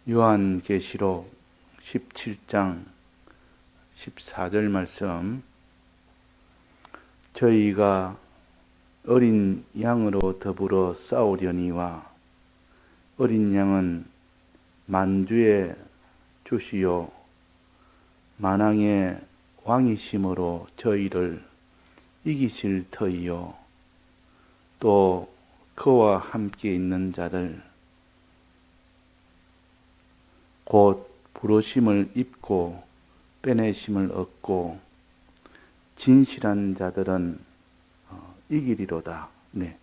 요한계시록 17장 14절 말씀, 저희가 어린 양으로 더불어 싸우려니와 어린 양은 만주의 주시요 만왕의 왕이심으로 저희를 이기실 터이요 또 그와 함께 있는 자들 곧 부르심을 입고 빼내심을 얻고 진실한 자들은 이기리로다. 네.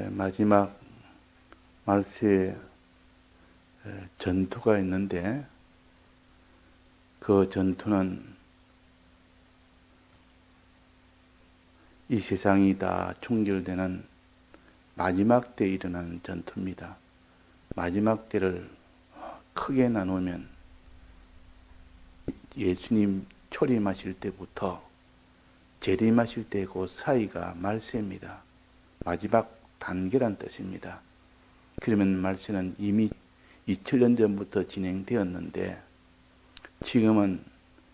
마지막 말세에 전투가 있는데 그 전투는 이 세상이 다 종결되는 마지막 때에 일어나는 전투입니다. 마지막 때를 크게 나누면 예수님 초림하실 때부터 재림하실 때 그 사이가 말세입니다. 마지막 단계란 뜻입니다. 그러면 말세는 이미 2000년 전부터 진행되었는데 지금은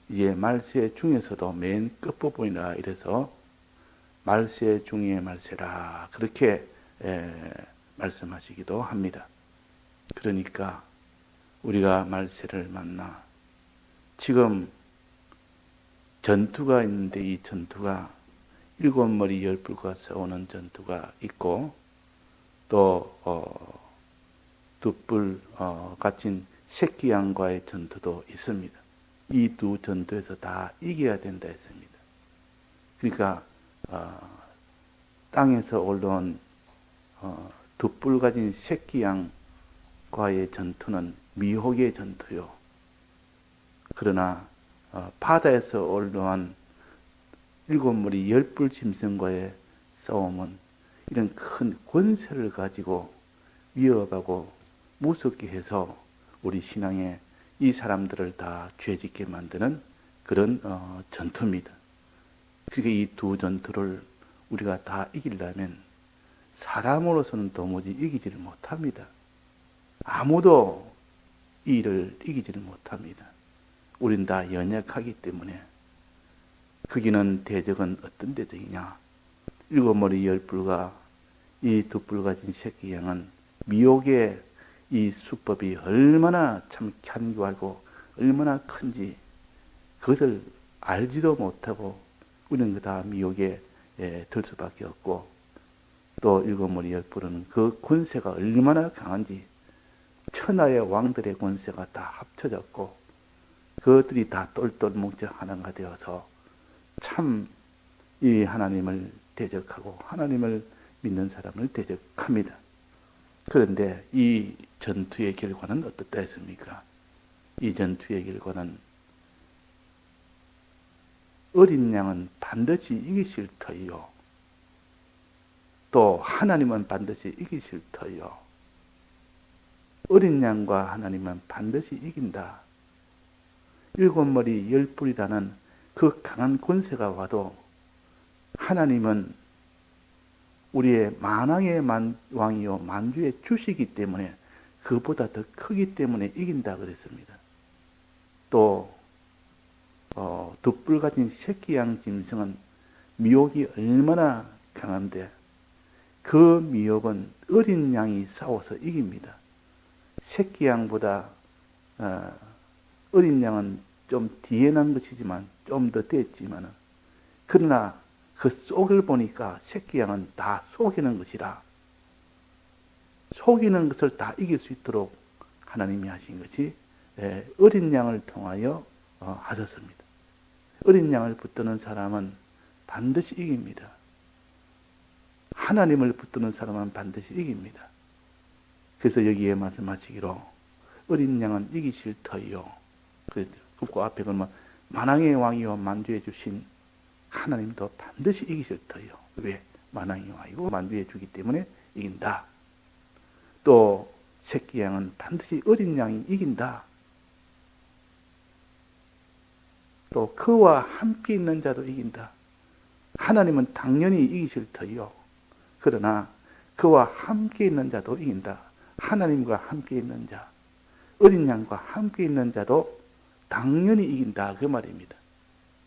이제 말세 중에서도 맨 끝부분이라 이래서 말세 중의 말세라 그렇게 말씀하시기도 합니다. 그러니까 우리가 말세를 만나 지금 전투가 있는데 이 전투가 일곱 머리 열 뿔과 싸우는 전투가 있고 또 두 뿔 갇힌 새끼 양과의 전투도 있습니다. 이 두 전투에서 다 이겨야 된다 했습니다. 그러니까 땅에서 올라온 두 뿔 가진 새끼 양과의 전투는 미혹의 전투요. 그러나 바다에서 올라온 일곱 머리 열 뿔 짐승과의 싸움은 이런 큰 권세를 가지고 위협하고 무섭게 해서 우리 신앙에 이 사람들을 다 죄짓게 만드는 그런 전투입니다. 그러니까 이 두 전투를 우리가 다 이기려면 사람으로서는 도무지 이기지를 못합니다. 아무도 이 일을 이기지를 못합니다. 우린 다 연약하기 때문에. 거기는 대적은 어떤 대적이냐? 일곱 머리 열 뿔과 이 두 뿔 가진 새끼 양은 미혹의 이 수법이 얼마나 참 견고하고 얼마나 큰지 그것을 알지도 못하고 우리는 다 미혹에 들 수밖에 없고 또 일곱 머리 열 뿔은 그 권세가 얼마나 강한지 천하의 왕들의 권세가 다 합쳐졌고 그것들이 다 똘똘 뭉쳐 하나가 되어서 참 이 하나님을 대적하고 하나님을 믿는 사람을 대적합니다. 그런데 이 전투의 결과는 어떻다 했습니까? 이 전투의 결과는 어린 양은 반드시 이기실 터이요. 또 하나님은 반드시 이기실 터이요. 어린 양과 하나님은 반드시 이긴다. 일곱 머리 열 뿔이라는 그 강한 권세가 와도 하나님은 우리의 만왕의 왕이요 만주의 주시기 때문에 그보다 더 크기 때문에 이긴다 그랬습니다. 또 두 뿔 가진 새끼 양 짐승은 미혹이 얼마나 강한데 그 미혹은 어린 양이 싸워서 이깁니다. 새끼 양보다 어린 양은 좀 뒤에 난 것이지만 좀 더 됐지만 그러나 그 속을 보니까 새끼 양은 다 속이는 것이라 속이는 것을 다 이길 수 있도록 하나님이 하신 것이 어린 양을 통하여 하셨습니다. 어린 양을 붙드는 사람은 반드시 이깁니다. 하나님을 붙드는 사람은 반드시 이깁니다. 그래서 여기에 말씀하시기로 어린 양은 이기실 터이요. 그 앞에 그러면 만왕의 왕이요 만주해 주신 하나님도 반드시 이기실 터이요. 왜? 만왕의 왕이고 만주해 주기 때문에 이긴다. 또 새끼 양은 반드시 어린 양이 이긴다. 또 그와 함께 있는 자도 이긴다. 하나님은 당연히 이기실 터이요. 그러나 그와 함께 있는 자도 이긴다. 하나님과 함께 있는 자, 어린 양과 함께 있는 자도 당연히 이긴다. 그 말입니다.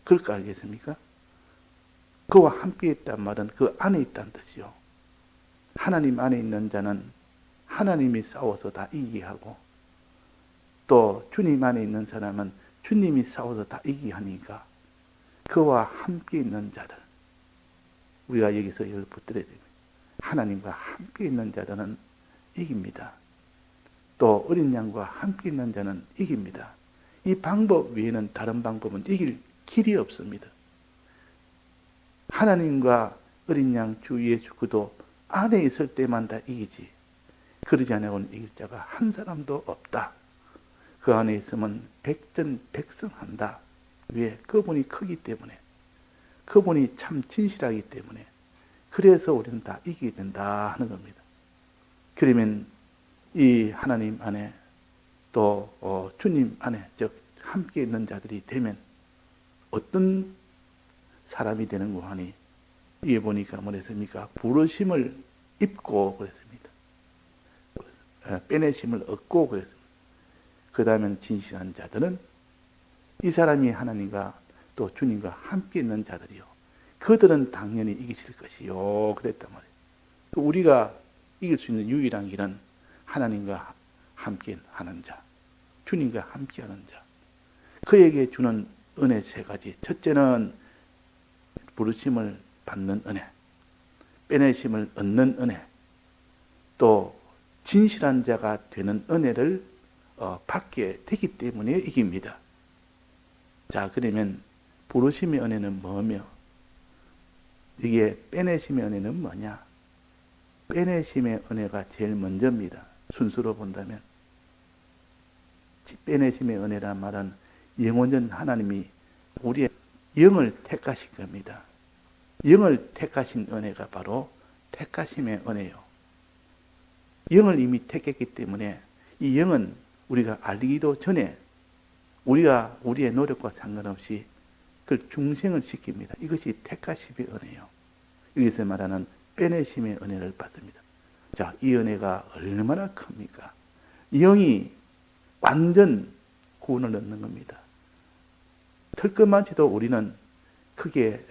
그럴까 알겠습니까? 그와 함께 있단 말은 그 안에 있다는 뜻이요. 하나님 안에 있는 자는 하나님이 싸워서 다 이기게 하고, 또 주님 안에 있는 사람은 주님이 싸워서 다 이기게 하니까 그와 함께 있는 자들, 우리가 여기서 이걸 붙들어야 됩니다. 하나님과 함께 있는 자들은 이깁니다. 또 어린 양과 함께 있는 자는 이깁니다. 이 방법 외에는 다른 방법은 이길 길이 없습니다. 하나님과 어린 양 주 예수 그리스도 안에 있을 때만 다 이기지, 그러지 않고는 이길 자가 한 사람도 없다. 그 안에 있으면 백전백승한다. 왜? 그분이 크기 때문에, 그분이 참 진실하기 때문에, 그래서 우리는 다 이기게 된다 하는 겁니다. 그러면 이 하나님 안에 또 주님 안에, 즉 함께 있는 자들이 되면 어떤 사람이 되는 거 하니, 이게 보니까 뭐랬습니까? 부르심을 입고 그랬습니다. 빼내심을 얻고 그랬습니다. 그 다음엔 진실한 자들은 이 사람이 하나님과 또 주님과 함께 있는 자들이요. 그들은 당연히 이기실 것이요. 그랬단 말이에요. 우리가 이길 수 있는 유일한 길은 하나님과 함께 하는 자, 주님과 함께 하는 자. 그에게 주는 은혜 세 가지. 첫째는 부르심을 받는 은혜, 빼내심을 얻는 은혜, 또 진실한 자가 되는 은혜를 받게 되기 때문에 이깁니다. 자, 그러면 부르심의 은혜는 뭐며, 이게 빼내심의 은혜는 뭐냐? 빼내심의 은혜가 제일 먼저입니다. 순수로 본다면. 빼내심의 은혜란 말은 영원전 하나님이 우리의 영을 택하신 겁니다. 영을 택하신 은혜가 바로 택하심의 은혜요. 영을 이미 택했기 때문에 이 영은 우리가 알기도 전에 우리가 우리의 노력과 상관없이 그걸 중생을 시킵니다. 이것이 택하심의 은혜요. 여기서 말하는 빼내심의 은혜를 받습니다. 자, 이 은혜가 얼마나 큽니까? 영이 완전 구원을 얻는 겁니다. 털끝만치도 우리는 크게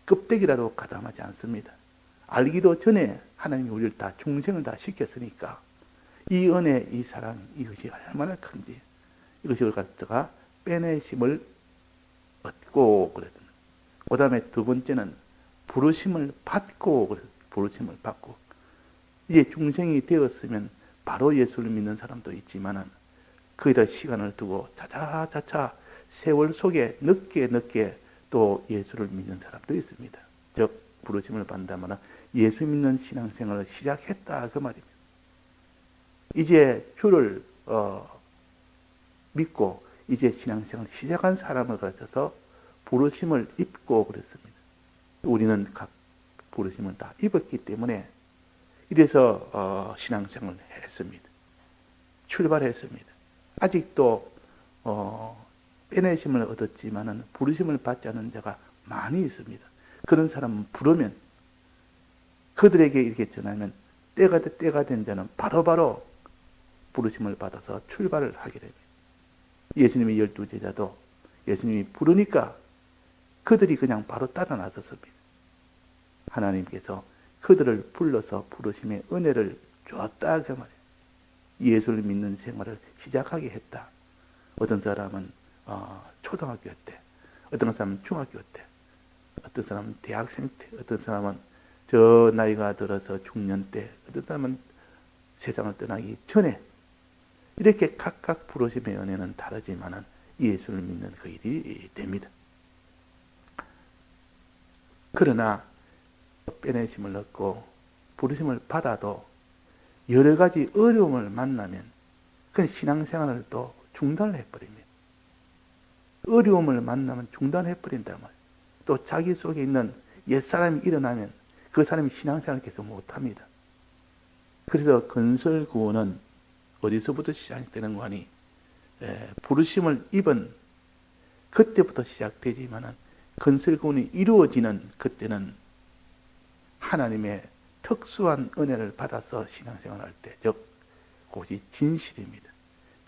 껍데기라도 가담하지 않습니다. 알기도 전에 하나님이 우리를 다 중생을 다 시켰으니까 이 은혜, 이 사랑, 이것이 얼마나 큰지, 이것을 갖다가 빼내심을 얻고 그랬습니다. 그 다음에 두 번째는 부르심을 받고 그랬습니다. 부르심을 받고 이제 중생이 되었으면 바로 예수를 믿는 사람도 있지만은 거기다 시간을 두고 차차차차 세월 속에 늦게 또 예수를 믿는 사람도 있습니다. 즉 부르심을 받는다면 예수 믿는 신앙생활을 시작했다 그 말입니다. 이제 주를 믿고 이제 신앙생활을 시작한 사람을 가르쳐서 부르심을 입고 그랬습니다. 우리는 각 부르심을 다 입었기 때문에 이래서 신앙생활을 했습니다. 출발했습니다. 아직도 빼내심을 얻었지만은 부르심을 받지 않은 자가 많이 있습니다. 그런 사람은 부르면 그들에게 이렇게 전하면 때가 된 자는 바로바로 부르심을 받아서 출발을 하게 됩니다. 예수님의 12제자도 예수님이 부르니까 그들이 그냥 바로 따라 나섰습니다. 하나님께서 그들을 불러서 부르심의 은혜를 줬다 그 말이에요. 예수를 믿는 생활을 시작하게 했다. 어떤 사람은 초등학교 때, 어떤 사람은 중학교 때, 어떤 사람은 대학생 때, 어떤 사람은 저 나이가 들어서 중년 때, 어떤 사람은 세상을 떠나기 전에 이렇게 각각 부르심의 은혜는 다르지만은 예수를 믿는 그 일이 됩니다. 그러나 빼내심을 얻고 부르심을 받아도 여러 가지 어려움을 만나면 그 신앙생활을 또 중단을 해버립니다. 어려움을 만나면 중단해버린단 말이에요. 또 자기 속에 있는 옛사람이 일어나면 그 사람이 신앙생활을 계속 못합니다. 그래서 건설구원은 어디서부터 시작되는 거 하니 부르심을 입은 그때부터 시작되지만은 건설군이 이루어지는 그때는 하나님의 특수한 은혜를 받아서 신앙생활할 때, 즉 그것이 진실입니다.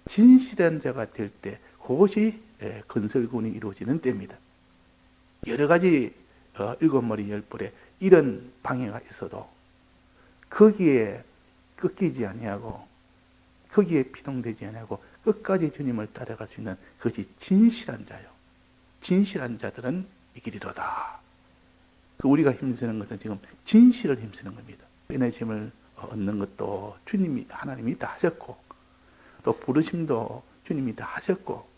진실한 자가 될 때 그것이 건설군이 이루어지는 때입니다. 여러 가지 일곱 머리 열 뿔에 이런 방해가 있어도 거기에 꺾이지 아니하고 거기에 피동되지 아니하고 끝까지 주님을 따라갈 수 있는 그것이 진실한 자요. 진실한 자들은 이기리로다. 우리가 힘쓰는 것은 지금 진실을 힘쓰는 겁니다. 인내심을 얻는 것도 주님이, 하나님이 다 하셨고, 또 부르심도 주님이 다 하셨고,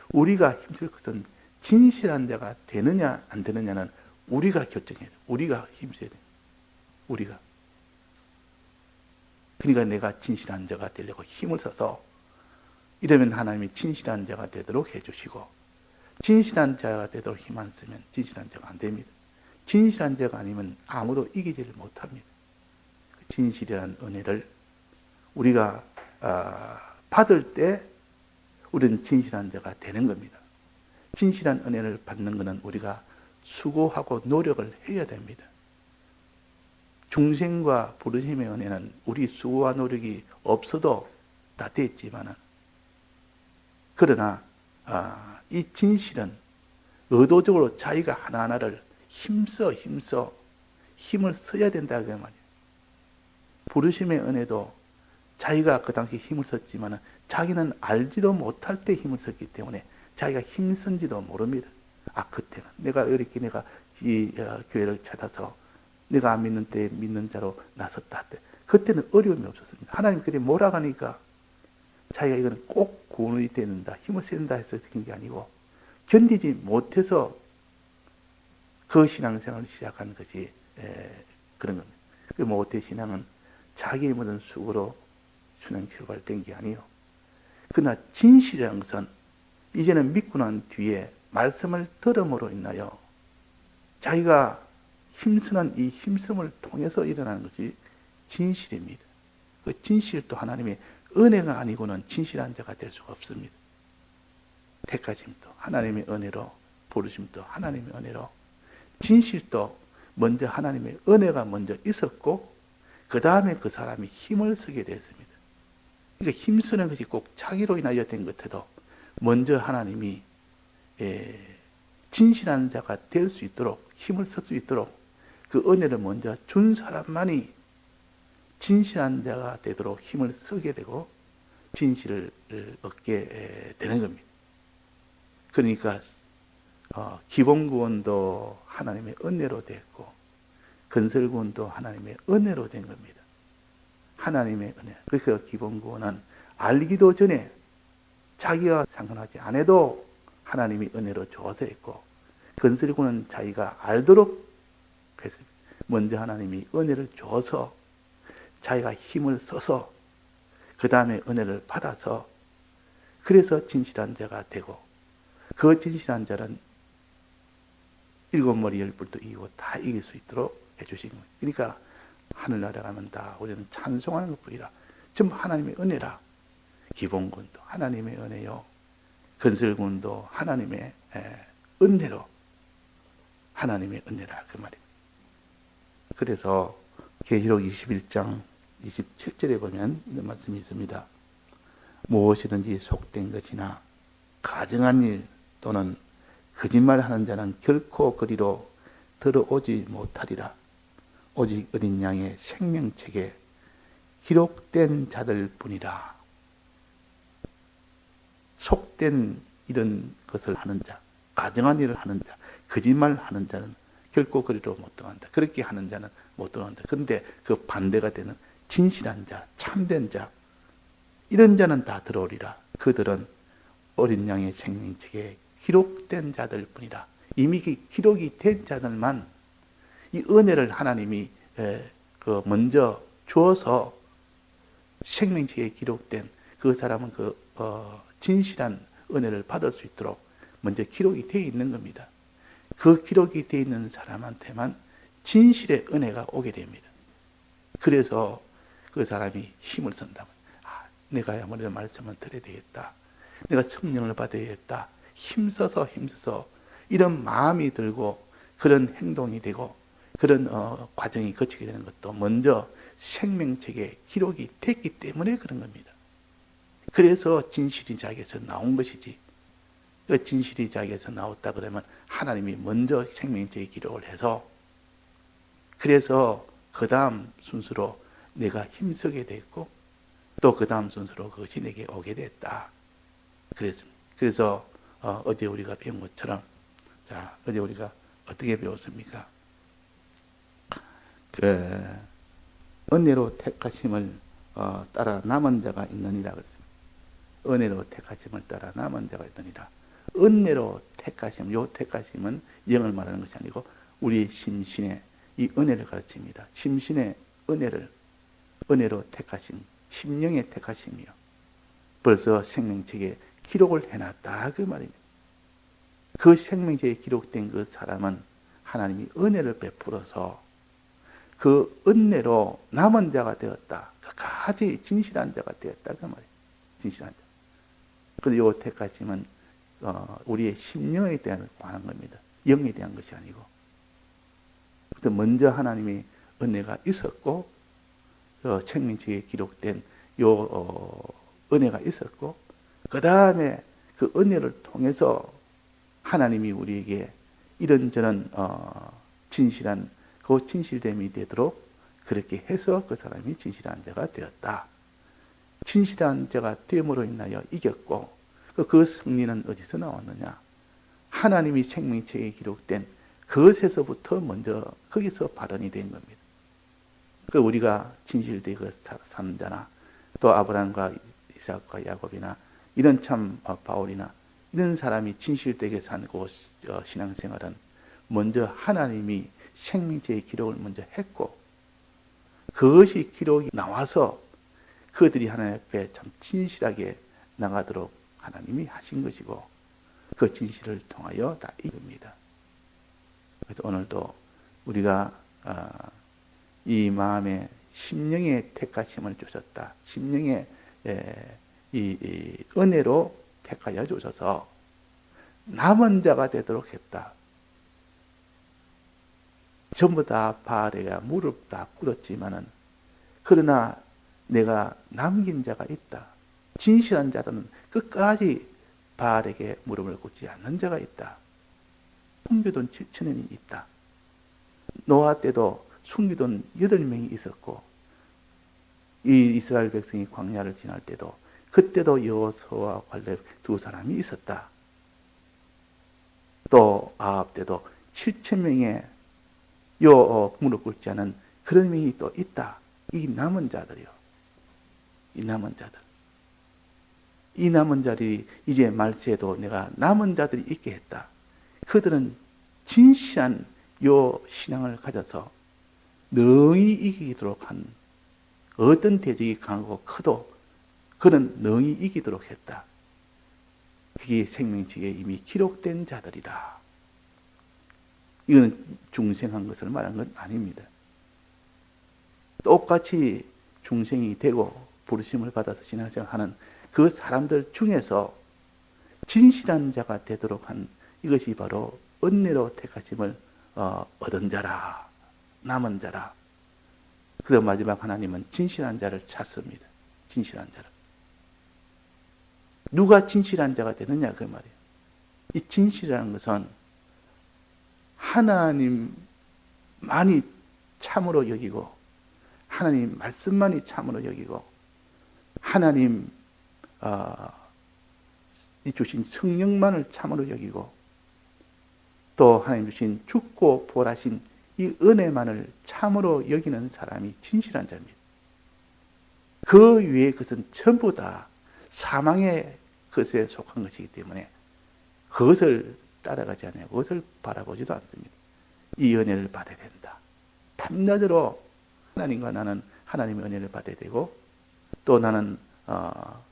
우리가 힘쓸 것은 진실한 자가 되느냐 안 되느냐는 우리가 결정해야 돼요. 우리가 힘써야 돼요. 우리가. 그러니까 내가 진실한 자가 되려고 힘을 써서, 이러면 하나님이 진실한 자가 되도록 해주시고, 진실한 자가 되도록 힘 안 쓰면 진실한 자가 안 됩니다. 진실한 자가 아니면 아무도 이기지를 못합니다. 진실이라는 은혜를 우리가 받을 때 우리는 진실한 자가 되는 겁니다. 진실한 은혜를 받는 것은 우리가 수고하고 노력을 해야 됩니다. 중생과 부르심의 은혜는 우리 수고와 노력이 없어도 다 됐지만은, 그러나 이 진실은 의도적으로 자기가 하나하나를 힘써 힘을 써야 된다 그 말이에요. 부르심의 은혜도 자기가 그 당시 힘을 썼지만 자기는 알지도 못할 때 힘을 썼기 때문에 자기가 힘쓴지도 모릅니다. 그때는 내가 어렵게 내가 이 교회를 찾아서 내가 안 믿는 때 믿는 자로 나섰다 때 그때는 어려움이 없었습니다. 하나님 그때 몰아가니까 자기가 이거는 꼭 구원이 되는다, 힘을 써야 된다 해서 그런 게 아니고 견디지 못해서 그 신앙생활을 시작한 것이 그런 겁니다. 그 모태 신앙은 자기의 모든 수고로 신앙 출발된 게 아니에요. 그러나 진실이라는 것은 이제는 믿고 난 뒤에 말씀을 들음으로 인하여 자기가 힘쓰는 이 힘씀을 통해서 일어나는 것이 진실입니다. 그 진실도 하나님의 은혜가 아니고는 진실한 자가 될 수가 없습니다. 택하심도 하나님의 은혜로, 부르심도 하나님의 은혜로, 진실도 먼저 하나님의 은혜가 먼저 있었고 그 다음에 그 사람이 힘을 쓰게 됐습니다. 그러니까 힘쓰는 것이 꼭 자기로 인하여 된 것 해도 먼저 하나님이 진실한 자가 될 수 있도록, 힘을 쓸 수 있도록 그 은혜를 먼저 준 사람만이 진실한 자가 되도록 힘을 쓰게 되고 진실을 얻게 되는 겁니다. 그러니까 기본구원도 하나님의 은혜로 됐고 건설구원도 하나님의 은혜로 된 겁니다. 하나님의 은혜. 그래서 기본구원은 알기도 전에 자기가 상관하지 않아도 하나님이 은혜로 주어서 했고, 건설구원은 자기가 알도록 했습니다. 먼저 하나님이 은혜를 줘서 자기가 힘을 써서 그 다음에 은혜를 받아서 그래서 진실한 자가 되고, 그 진실한 자는 일곱 머리 열 뿔도 이기고 다 이길 수 있도록 해주신 거예요. 그러니까 하늘나라 가면 다 우리는 찬송하는 것뿐이라 전부 하나님의 은혜라. 기본군도 하나님의 은혜요, 건설군도 하나님의 은혜로, 하나님의 은혜라 그 말이에요. 그래서 계시록 21장 27절에 보면 이런 말씀이 있습니다. 무엇이든지 속된 것이나 가증한 일 또는 거짓말하는 자는 결코 그리로 들어오지 못하리라. 오직 어린 양의 생명책에 기록된 자들 뿐이라. 속된 이런 것을 하는 자, 가증한 일을 하는 자, 거짓말하는 자는 결코 그리로 못 들어간다. 그렇게 하는 자는 못 들어간다. 그런데 그 반대가 되는 진실한 자, 참된 자, 이런 자는 다 들어오리라. 그들은 어린 양의 생명책에 기록된 자들 뿐이라. 이미 기록이 된 자들만 이 은혜를 하나님이 먼저 주어서 생명책에 기록된 그 사람은 그 진실한 은혜를 받을 수 있도록 먼저 기록이 되어 있는 겁니다. 그 기록이 되어 있는 사람한테만 진실의 은혜가 오게 됩니다. 그래서 그 사람이 힘을 쓴다면, 내가 아무래도 말씀을 들어야 되겠다, 내가 성령을 받아야겠다, 힘써서 이런 마음이 들고 그런 행동이 되고 그런 과정이 거치게 되는 것도 먼저 생명책에 기록이 됐기 때문에 그런 겁니다. 그래서 진실이 자기에서 나온 것이지. 그 진실이 자기에서 나왔다 그러면 하나님이 먼저 생명책에 기록을 해서 그래서 그 다음 순서로 내가 힘쓰게 됐고 또 그 다음 순서로 그것이 내게 오게 됐다. 그래서 어제 우리가 배운 것처럼 자 어제 우리가 어떻게 배웠습니까? 그 은혜로 택하심을 따라 남은 자가 있느니라 그랬습니다. 은혜로 택하심을 따라 남은 자가 있느니라. 은혜로 택하심, 요 택하심은 영을 말하는 것이 아니고 우리 심신의 이 은혜를 가르칩니다. 심신의 은혜로 택하심, 심령의 택하심이요. 벌써 생명책에 기록을 해놨다 그 말입니다. 그 생명책에 기록된 그 사람은 하나님이 은혜를 베풀어서 그 은혜로 남은 자가 되었다. 끝까지 진실한 자가 되었다 그 말이에요. 진실한 자. 그런데 요 택하심은 우리의 심령에 대한 관한 겁니다. 영에 대한 것이 아니고. 먼저 하나님의 은혜가 있었고 생명책에 기록된 요 은혜가 있었고 그 다음에 그 은혜를 통해서 하나님이 우리에게 이런저런 진실한 그 진실됨이 되도록 그렇게 해서 그 사람이 진실한 자가 되었다. 진실한 자가 됨으로 인하여 이겼고 그 승리는 어디서 나왔느냐? 하나님이 생명책에 기록된 그것에서부터 먼저 거기서 발언이 된 겁니다. 그 우리가 진실되게 사는 자나 또 아브라함과 이삭과 야곱이나 이런 참 바울이나 이런 사람이 진실되게 산 그 신앙생활은 먼저 하나님이 생명책의 기록을 먼저 했고 그것이 기록이 나와서 그들이 하나님 앞에 참 진실하게 나가도록 하나님이 하신 것이고 그 진실을 통하여 다 이깁니다. 그래서 오늘도 우리가 이 마음에 심령의 택하심을 주셨다. 심령의 이 은혜로 택하여 주셔서 남은 자가 되도록 했다. 전부 다 바알에게 무릎 다 꿇었지만은 그러나 내가 남긴 자가 있다. 진실한 자들은 끝까지 바알에게 무릎을 꿇지 않는 자가 있다. 숨겨둔 7천년이 있다. 노아 때도 숨겨둔 8명이 있었고 이 이스라엘 백성이 광야를 지날 때도 그때도 여호수아와 갈렙 두 사람이 있었다. 또 아합 때도 7,000명의 무릎 꿇지 않은 그런 명이 또 있다. 이 남은 자들이요. 이 남은 자들. 이 남은 자들이 이제 말세에도 내가 남은 자들이 있게 했다. 그들은 진실한 요 신앙을 가져서 능히 이기도록 한 어떤 대적이 강하고 커도 그는 능히 이기도록 했다. 그게 생명책에 이미 기록된 자들이다. 이건 중생한 것을 말한 건 아닙니다. 똑같이 중생이 되고 부르심을 받아서 신앙생활하는 그 사람들 중에서 진실한 자가 되도록 한 이것이 바로 은혜로 택하심을 얻은 자라, 남은 자라. 그리고 마지막 하나님은 진실한 자를 찾습니다. 진실한 자를. 누가 진실한 자가 되느냐 그 말이에요. 이 진실이라는 것은 하나님만이 참으로 여기고 하나님 말씀만이 참으로 여기고 하나님 이 주신 성령만을 참으로 여기고 또 하나님 주신 죽고 부활하신 이 은혜만을 참으로 여기는 사람이 진실한 자입니다. 그 위에 것은 전부 다 사망의 것에 속한 것이기 때문에 그것을 따라가지 않아요. 그것을 바라보지도 않습니다. 이 은혜를 받아야 된다. 밤낮으로 하나님과 나는 하나님의 은혜를 받아야 되고 또 나는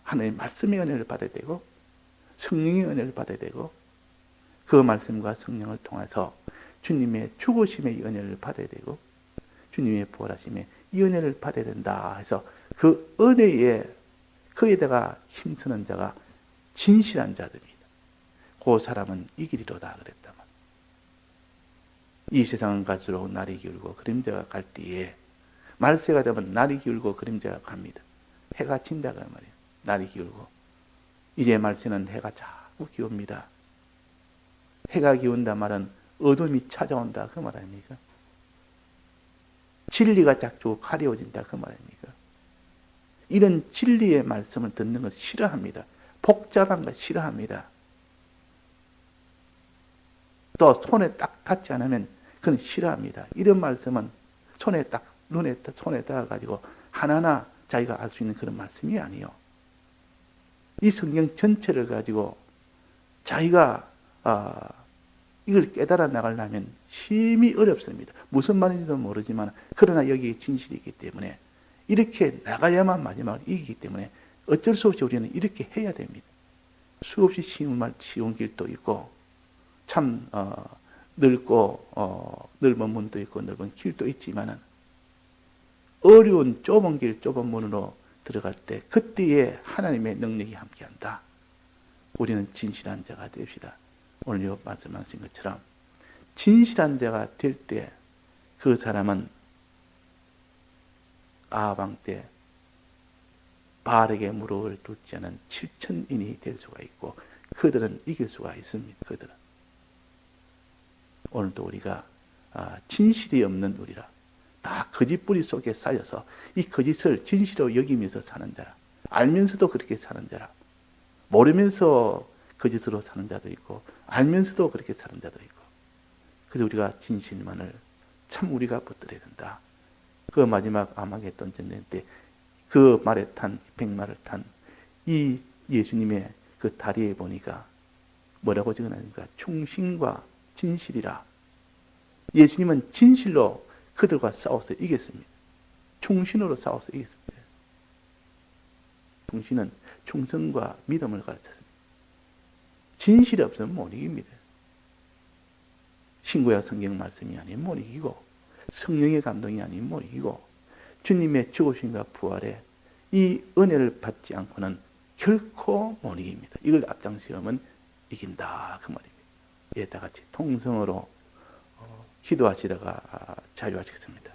하나님의 말씀의 은혜를 받아야 되고 성령의 은혜를 받아야 되고 그 말씀과 성령을 통해서 주님의 죽으심의 은혜를 받아야 되고 주님의 부활하심의 이 은혜를 받아야 된다 해서 그 은혜에 거기에다가 힘쓰는 자가 진실한 자들입니다. 그 사람은 이기리로다 그랬다만 이 세상은 갈수록 날이 기울고 그림자가 갈 때에 말세가 되면 날이 기울고 그림자가 갑니다. 해가 진다가 말이에요. 날이 기울고. 이제 말세는 해가 자꾸 기웁니다. 해가 기운다 말은 어둠이 찾아온다 그 말 아닙니까? 진리가 자꾸 가려워진다 그 말 아닙니까? 이런 진리의 말씀을 듣는 걸 싫어합니다. 복잡한 거 싫어합니다. 또 손에 딱 닿지 않으면 그건 싫어합니다. 이런 말씀은 손에 딱 손에 닿아가지고 하나하나 자기가 알 수 있는 그런 말씀이 아니에요. 이 성경 전체를 가지고 자기가 이걸 깨달아 나가려면 심히 어렵습니다. 무슨 말인지도 모르지만 그러나 여기에 진실이 있기 때문에 이렇게 나가야만 마지막을 이기기 때문에 어쩔 수 없이 우리는 이렇게 해야 됩니다. 수없이 쉬운 길도 있고 참 넓은 문도 있고 넓은 길도 있지만은 어려운 좁은 길 좁은 문으로 들어갈 때 그때에 하나님의 능력이 함께한다. 우리는 진실한 자가 됩시다. 오늘 요 말씀하신 것처럼 진실한 자가 될 때 그 사람은 아방 때 바알에게 무릎을 꿇지 않은 7,000인이 될 수가 있고 그들은 이길 수가 있습니다. 그들은 오늘도 우리가 진실이 없는 우리라 다 거짓 뿌리 속에 쌓여서 이 거짓을 진실로 여기면서 사는 자라 알면서도 그렇게 사는 자라 모르면서 거짓으로 사는 자도 있고 알면서도 그렇게 사는 자도 있고 그래서 우리가 진실만을 참 우리가 붙들어야 된다. 그 마지막 아마겟돈 전쟁 때 그 말에 탄 백마를 탄 이 예수님의 그 다리에 보니까 뭐라고 적어놨습니까? 충신과 진실이라. 예수님은 진실로 그들과 싸워서 이겼습니다. 충신으로 싸워서 이겼습니다. 충신은 충성과 믿음을 가르쳤습니다. 진실이 없으면 못 이깁니다. 신구약 성경 말씀이 아니면 못 이기고 성령의 감동이 아니면 못 이기고 주님의 죽으심과 부활에 이 은혜를 받지 않고는 결코 못 이깁니다. 이걸 앞장서면 이긴다 그 말입니다. 예, 다 같이 통성으로 기도하시다가 자유하시겠습니다.